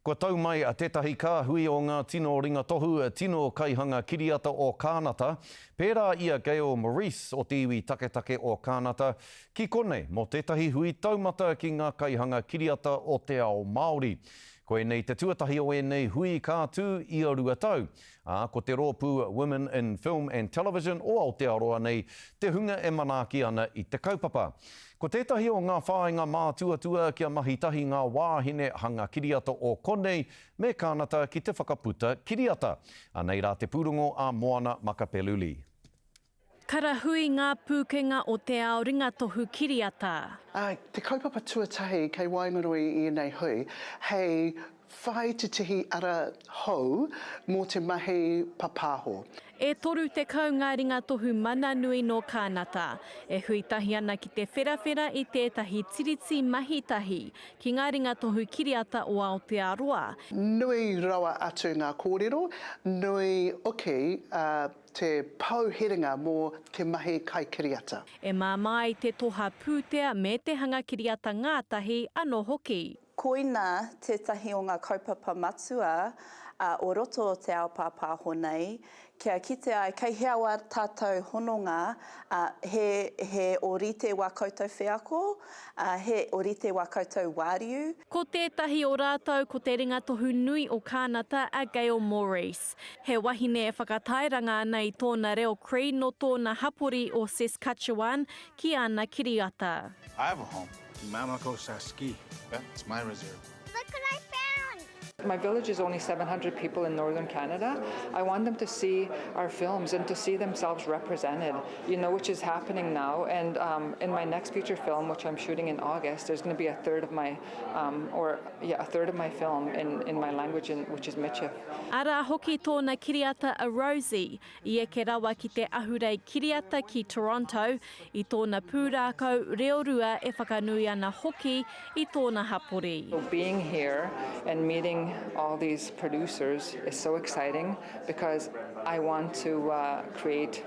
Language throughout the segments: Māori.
Ko tau mai a tētahi ka hui o ngā tino ringa tohu, tino kaihanga kiriata o Kānata. Pērā ia Gail Maurice o te iwi taketake o Kānata ki konei mo tētahi hui taumata ki ngā kaihanga kiriata o te ao Māori. Koe nei te tuatahi o nei hui kātū i a rua tau. Ko te rōpū Women in Film and Television o Aotearoa nei, te hunga e manaaki ana i te kaupapa. Ko tētahi o ngā whāinga mātuatua kia mahitahi ngā wāhine hanga kiriata o konei me Kānata ki te whakaputa kiriata. Anei rā te pūrongo a Moana Makapeluli. Karahui ngā pūkenga o te ao ringatohu kiriata. Te kaupapa tuatahi kei Waingaroi i nei hui, hei whai te tihi ara hou mō te mahi papāho. E toru te kau ngā ringatohu mana nui no Kānata. E huitahi ana ki te wherawhera i tētahi tiriti mahitahi ki ngā ringatohu kiriata o Aotearoa. Nui rawa atu ngā kōrero, nui oki te pauheringa mō te mahi kai kiriata. E māmai te toha pūtea me te hanga kiriata ngātahi anō hoki. Koina tētahi o ngā kaupapa matua o roto o te ao pāpāho nei, kia kite ai kei heawa tātou hononga he orite wā koutou whiako, he orite wā koutou wāriu. Ko tētahi o rātou ko te ringatohu nui o Kānata a Gail Maurice. He wahine e whakatairanga ana i tōna reo Cree no tōna hapori o Saskatchewan ki ana kiriata. I have a home. Mamako Saski. That's my reserve. Look what I found! My village is only 700 people in northern Canada. I want them to see our films and to see themselves represented, which is happening now. And in my next feature film, which I'm shooting in August, there's going to be a third of my film in my language, which is Michif. Ara hoki tōna kiriata a Rosie, I e ke rawa ki te ahurei kiriata ki Toronto, I tōna pūrākau reorua e whakanui ana hoki I tōna hapori. So being here and meeting all these producers is so exciting because I want to create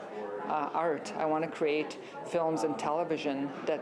art. I want to create films and television that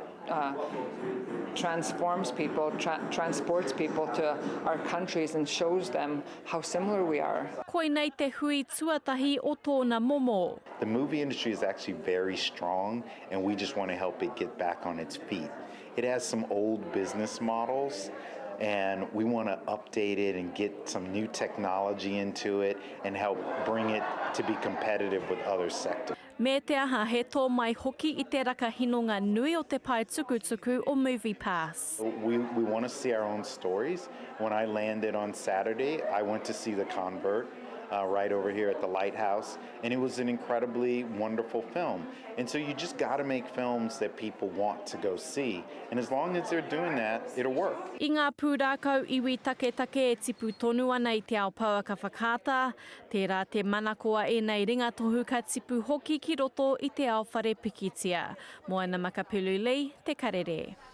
transforms people, transports people to our countries and shows them how similar we are. Koe nei te hui tuatahi o tōna momo. The movie industry is actually very strong and we just want to help it get back on its feet. It has some old business models and we want to update it and get some new technology into it and help bring it to be competitive with other sectors. Me te aha he tō mai hoki I te raka hinonga nui o te pai tukutuku o MoviePass. We want to see our own stories. When I landed on Saturday, I went to see The Convert right over here at the Lighthouse, and it was an incredibly wonderful film. And so you just got to make films that people want to go see. And as long as they're doing that, it'll work. I ngā pūrākau iwi take e tipu tonu ana I te ao paua ka whakata, tērā te manakoa e nei ringatohu ka tipu hoki ki roto I te ao whare pikitia. Moana Makapeluli, Te Karere.